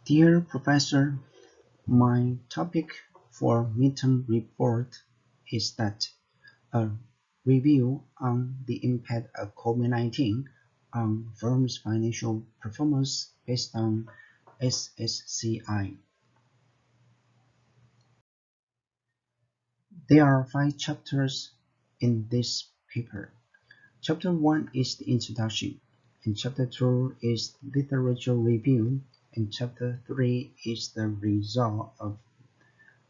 Dear Professor, my topic for midterm report is that a review on the impact of COVID-19 on firms' financial performance based on SSCI. There are 5 chapters in this paper. Chapter 1 is the introduction, and Chapter 2 is literature review, and Chapter 3 is the result of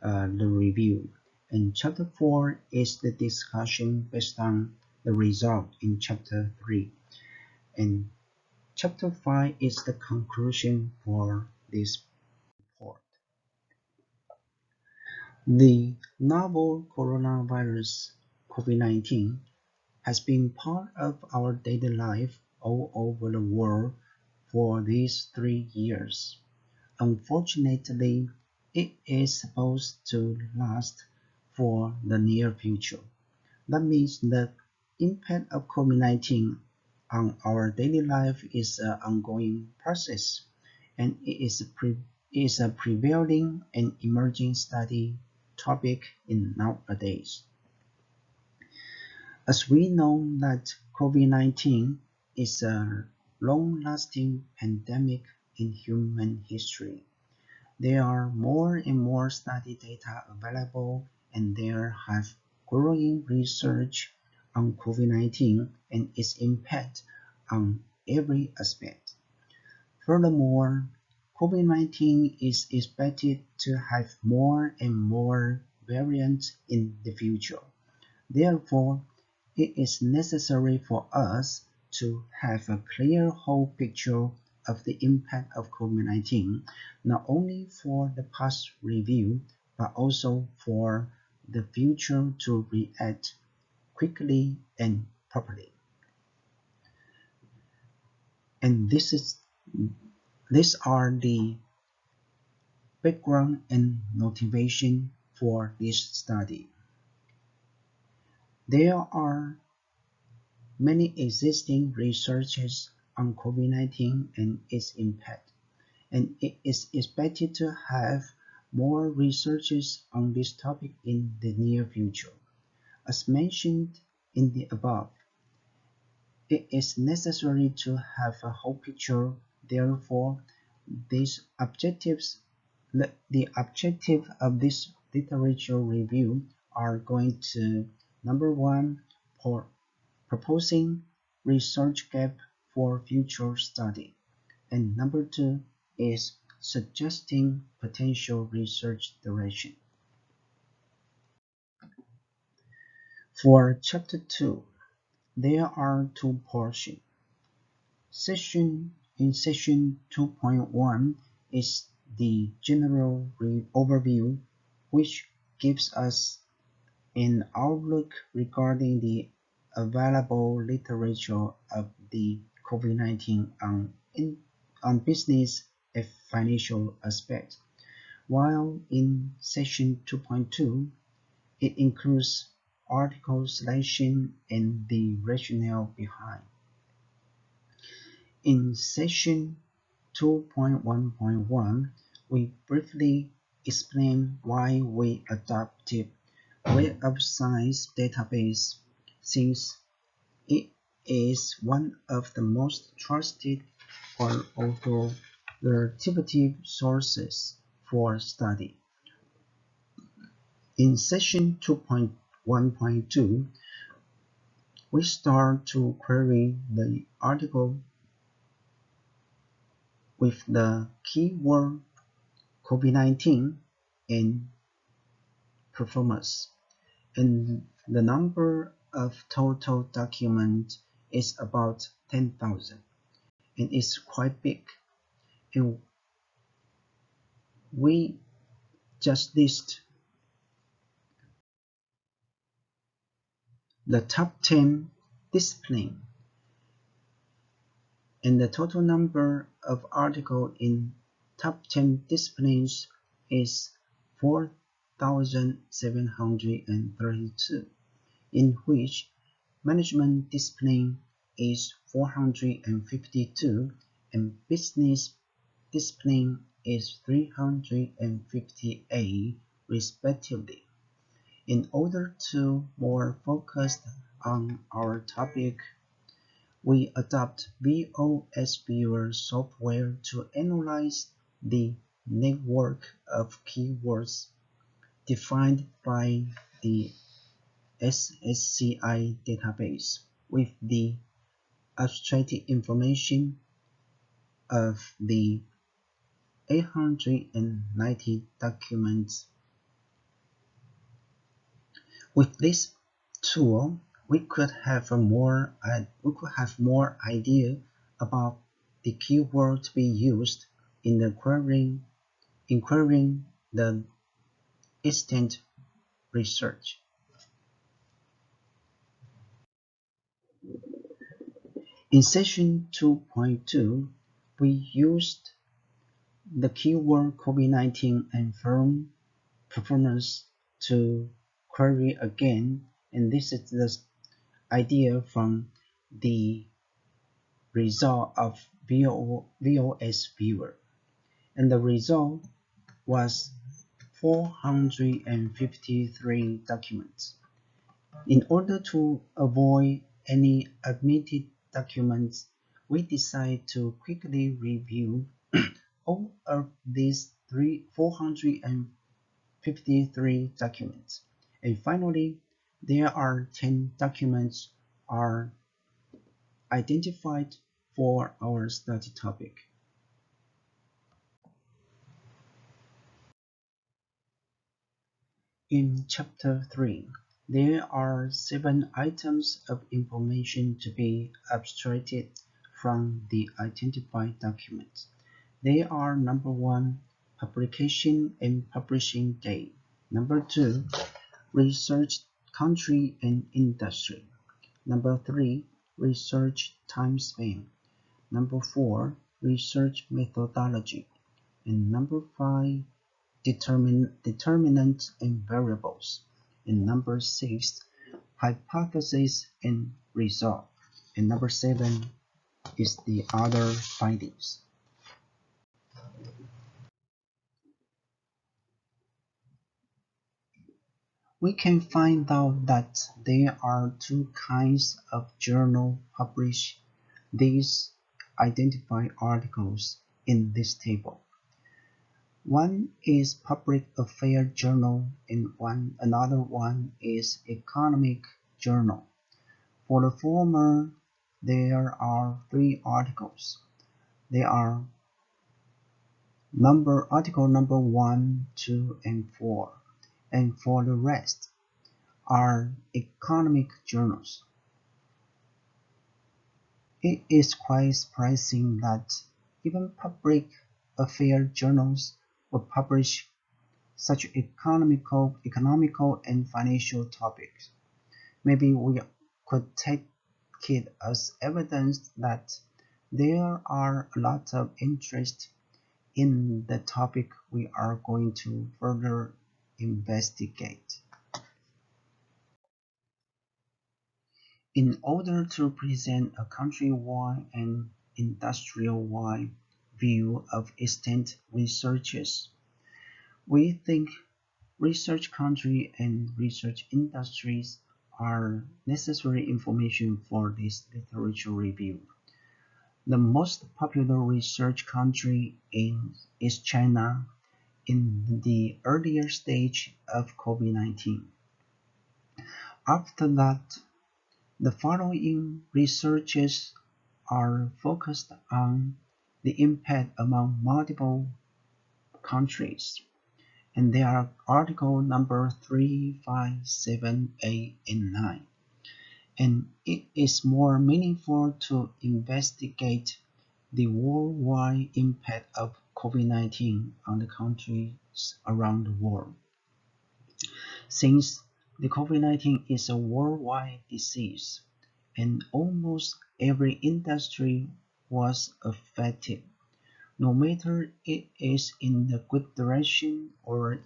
the review, and Chapter 4 is the discussion based on the result in Chapter 3, and Chapter 5 is the conclusion for this report. The novel coronavirus COVID-19 has been part of our daily life all over the world for these 3 years. Unfortunately, it is supposed to last for the near future. That means the impact of COVID-19 on our daily life is an ongoing process, and it is a prevailing and emerging study topic in nowadays. As we know that COVID-19 is a long-lasting pandemic in human history, there are more and more study data available, and there have growing research on COVID-19 and its impact on every aspect. Furthermore, COVID-19 is expected to have more and more variants in the future. Therefore, it is necessary for us to have a clear whole picture of the impact of COVID-19, not only for the past review, but also for the future to react quickly and properly. And these are the background and motivation for this study. There are many existing researches on COVID-19 and its impact, and it is expected to have more researches on this topic in the near future. As mentioned in the above, it is necessary to have a whole picture. Therefore, the objective of this literature review are going to: number one, proposing research gap for future study, and number two is suggesting potential research direction. For Chapter 2, there are 2 portions. In Section 2.1 is the general overview, which gives us an outlook regarding the available literature of the COVID-19 on business and financial aspects, while in Section 2.2, it includes article selection and the rationale behind. In Section 2.1.1, we briefly explain why we adopted Web of Science database, since it is one of the most trusted or authoritative sources for study. In Section 2.1.2, we start to query the article with the keyword COVID-19 and performance, and the number of total documents is about 10,000, and it's quite big, and we just list the top 10 disciplines, and the total number of articles in top 10 disciplines is 4,732, in which management discipline is 452 and business discipline is 358 respectively. In order to more focus on our topic, we adopt VOSViewer software to analyze the network of keywords defined by the SSCI database with the abstracted information of the 890 documents. With this tool, we could have more idea about the keyword to be used in the querying the extent research. In session 2.2, we used the keyword COVID-19 and firm performance to query again, and this is the idea from the result of VOSViewer, and the result was 453 documents. In order to avoid any omitted documents, we decided to quickly review all of these 453 documents. And finally, there are 10 documents are identified for our study topic. In Chapter 3, there are 7 items of information to be abstracted from the identified documents. They are: number 1, publication and publishing date; number 2, research country and industry; number 3, research time span; number 4, research methodology; and number 5, determinants and variables; and number 6, hypothesis and result; and number 7 is the other findings. We can find out that there are 2 kinds of journal publish these identified articles in this table. One is public affairs journal and another one is economic journal. For the former, there are 3 articles. They are article number 1, 2, and 4, and for the rest are economic journals. It is quite surprising that even public affairs journals would publish such economical and financial topics. Maybe we could take it as evidence that there are a lot of interest in the topic we are going to further investigate. In order to present a countrywide and industrial-wide view of extant researches, we think research country and research industries are necessary information for this literature review. The most popular research country is China in the earlier stage of COVID-19. After that, the following researches are focused on the impact among multiple countries, and they are article number 3, 5, 7, 8, and 9. And it is more meaningful to investigate the worldwide impact of COVID-19 on the countries around the world. Since the COVID-19 is a worldwide disease, and almost every industry was affected, no matter it is in the good direction or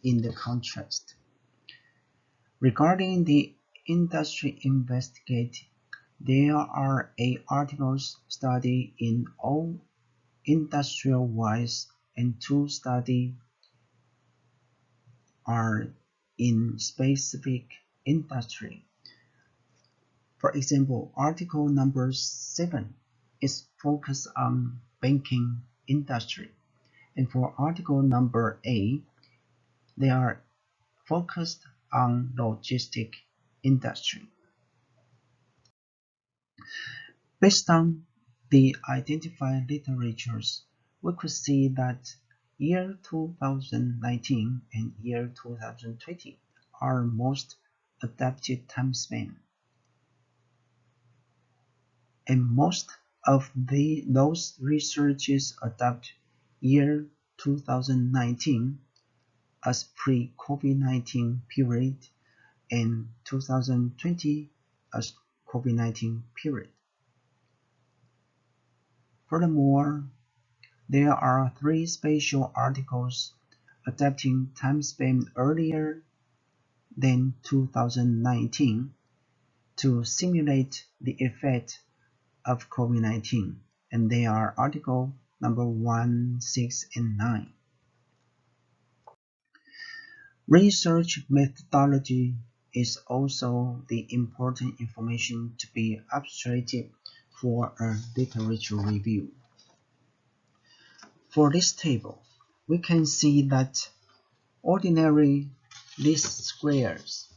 in the contrast. Regarding the industry investigated, there are 8 articles studied in all industrial-wise and 2 studies are in specific industry. For example, article number 7 is focused on banking industry, and for article number 8, they are focused on logistic industry. Based on the identified literatures, we could see that year 2019 and year 2020 are most adapted time span. And most of those researchers adopt year 2019 as pre-COVID-19 period and 2020 as COVID-19 period. Furthermore, there are 3 special articles adapting time span earlier than 2019 to simulate the effect of COVID-19, and they are article number 1, 6, and 9. Research methodology is also the important information to be abstracted for a literature review. For this table, we can see that ordinary least squares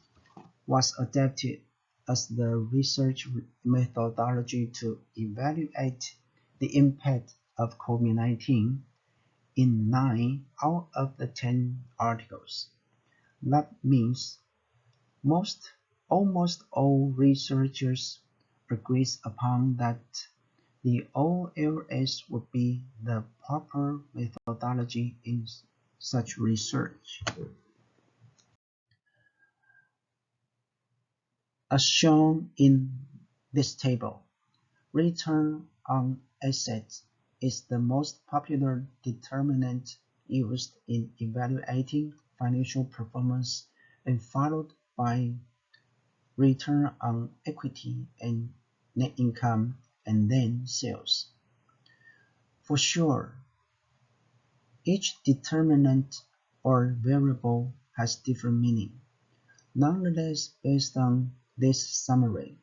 was adapted as the research methodology to evaluate the impact of COVID-19 in 9 out of the 10 articles. That means almost all researchers agree upon that the OLS would be the proper methodology in such research. As shown in this table, return on assets is the most popular determinant used in evaluating financial performance, and followed by return on equity and net income, and then sales. For sure, each determinant or variable has different meaning. Nonetheless, based on this summary,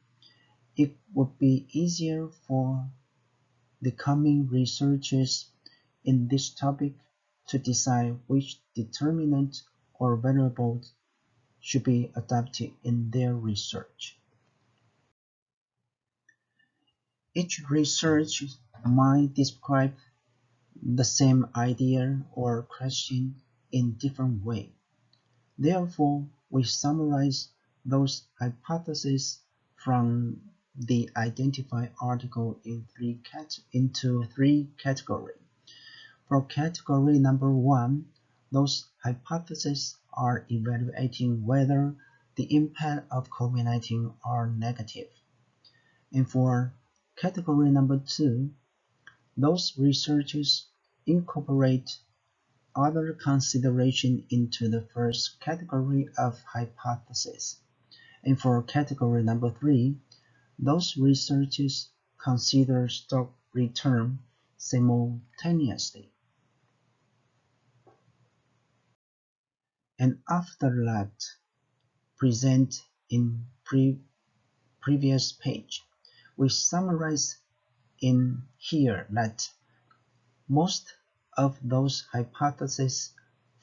it would be easier for the coming researchers in this topic to decide which determinant or variable should be adopted in their research. Each research might describe the same idea or question in different way. Therefore, we summarize those hypotheses from the identified article into 3 categories. For category number 1, those hypotheses are evaluating whether the impact of COVID-19 are negative. And for category number 2, those researchers incorporate other consideration into the first category of hypothesis. And for category number 3, those researchers consider stock return simultaneously. And after that, present in previous page, we summarize in here that most of those hypotheses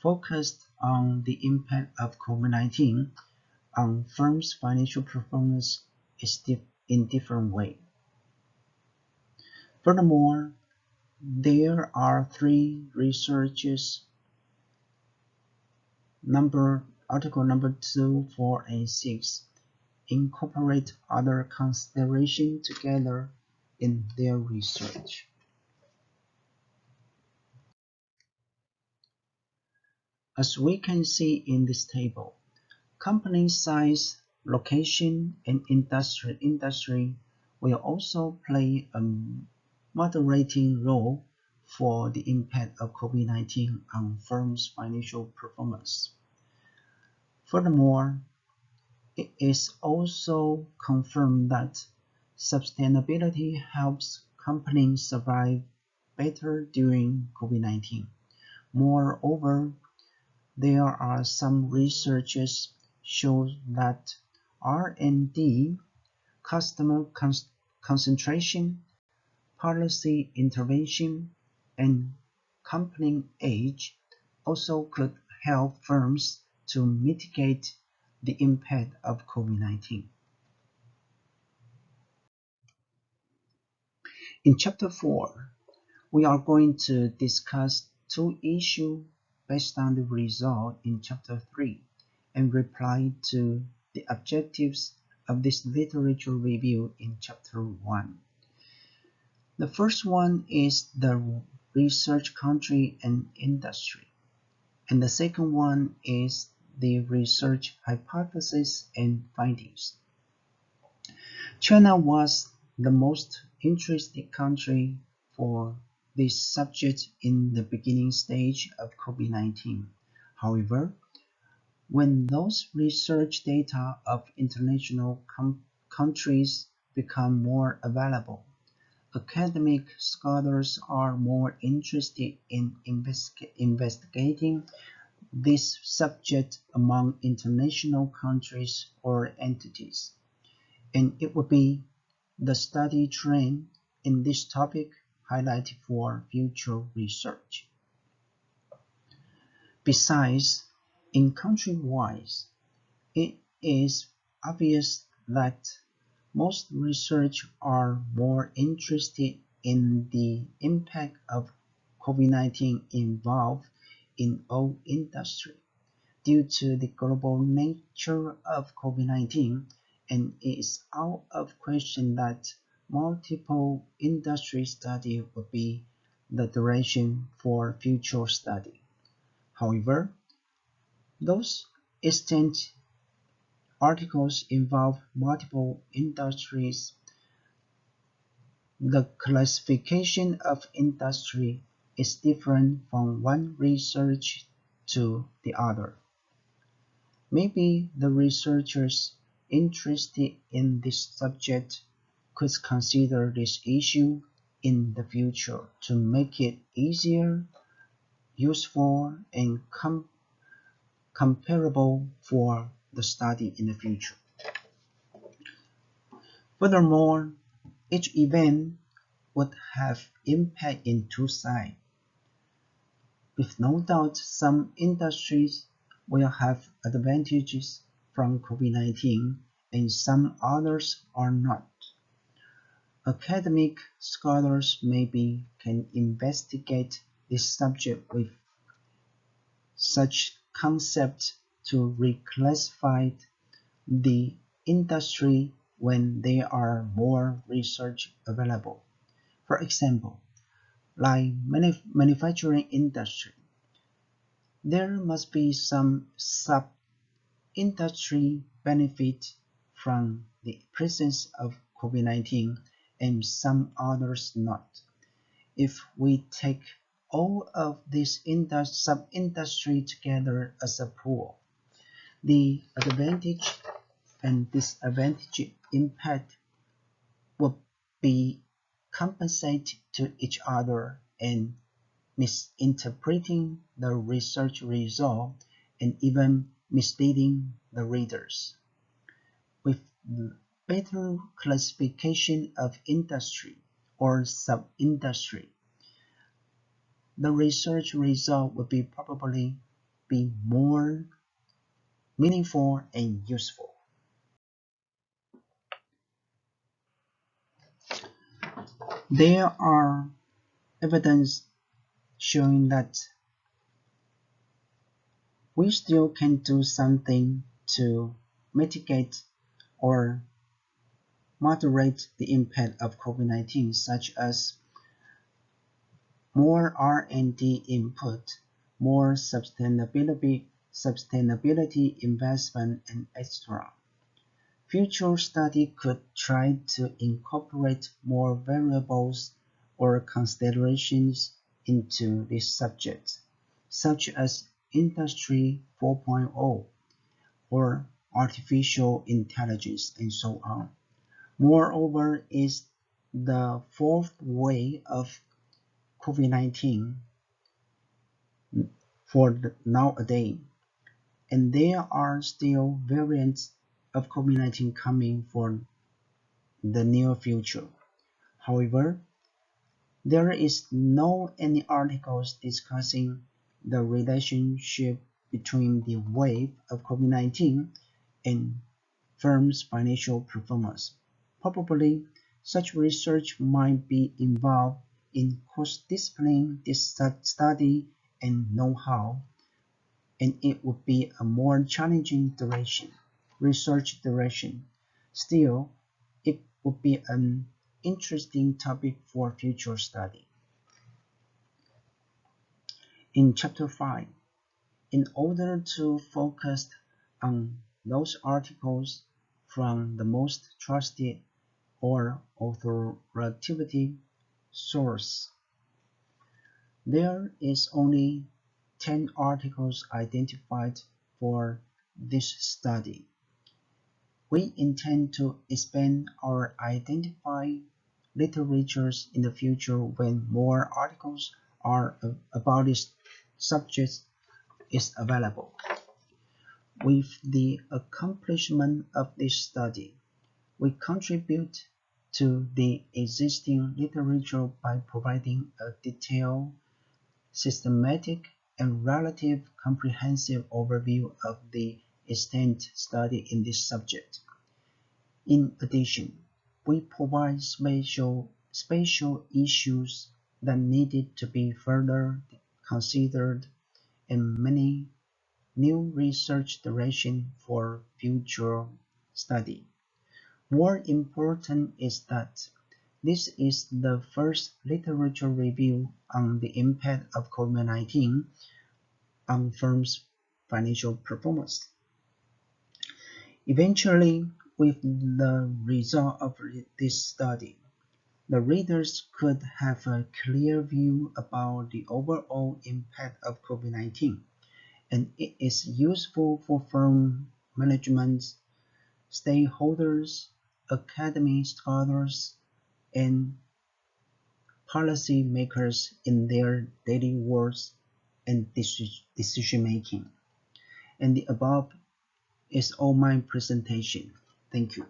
focused on the impact of COVID-19 on firms' financial performance in different way. Furthermore, there are 3 researchers, article number 2, 4, and 6, incorporate other consideration together in their research. As we can see in this table, company size, location, and industry will also play a moderating role for the impact of COVID-19 on firms' financial performance. Furthermore, it is also confirmed that sustainability helps companies survive better during COVID-19. Moreover, there are some researches show that R&D, customer concentration, policy intervention, and company age also could help firms to mitigate the impact of COVID-19. In Chapter 4, we are going to discuss two issues based on the result in Chapter 3 and reply to the objectives of this literature review in Chapter 1. The first one is the research country and industry, and the second one is the research hypothesis and findings. China was the most interested country for this subject in the beginning stage of COVID-19. However, when those research data of international countries become more available, academic scholars are more interested in investigating this subject among international countries or entities, and it would be the study trend in this topic highlighted for future research. Besides, in country-wise, it is obvious that most research are more interested in the impact of COVID-19 involved in all industry due to the global nature of COVID-19, and it is out of question that multiple industry study would be the direction for future study. However, those extant articles involve multiple industries. The classification of industry is different from one research to the other. Maybe the researchers interested in this subject could consider this issue in the future to make it easier, useful, and comparable for the study in the future. Furthermore, each event would have impact in two sides. With no doubt, some industries will have advantages from COVID-19 and some others are not. Academic scholars maybe can investigate this subject with such concepts to reclassify the industry when there are more research available. For example, like manufacturing industry, there must be some sub-industry benefit from the presence of COVID-19 and some others not. If we take all of these sub-industry together as a pool, the advantage and disadvantage impact will be compensated to each other and misinterpreting the research result and even misleading the readers. With better classification of industry or sub-industry, the research result would be probably be more meaningful and useful. There are evidence showing that we still can do something to mitigate or moderate the impact of COVID-19, such as more R&D input, more sustainability investment, and etc. Future study could try to incorporate more variables or considerations into this subject, such as Industry 4.0 or artificial intelligence and so on. Moreover, is the fourth wave of COVID-19 nowadays, and there are still variants of COVID-19 coming for the near future. However, there is no any articles discussing the relationship between the wave of COVID-19 and firms' financial performance. Probably, such research might be involved in cross-discipline study and know-how, and it would be a more challenging research direction. Still, it would be an interesting topic for future study. In Chapter 5, in order to focus on those articles from the most trusted or authoritative source, there is only 10 articles identified for this study. We intend to expand our identified literatures in the future when more articles about this subject is available. With the accomplishment of this study, we contribute to the existing literature by providing a detailed, systematic, and relative comprehensive overview of the extent studied in this subject. In addition, we provide special issues that needed to be further considered and many new research directions for future study. More important is that this is the first literature review on the impact of COVID-19 on firms' financial performance. Eventually, with the result of this study, the readers could have a clear view about the overall impact of COVID-19, and it is useful for firm management, stakeholders, academic scholars, and policy makers in their daily works and decision making. And the above is all my presentation. Thank you.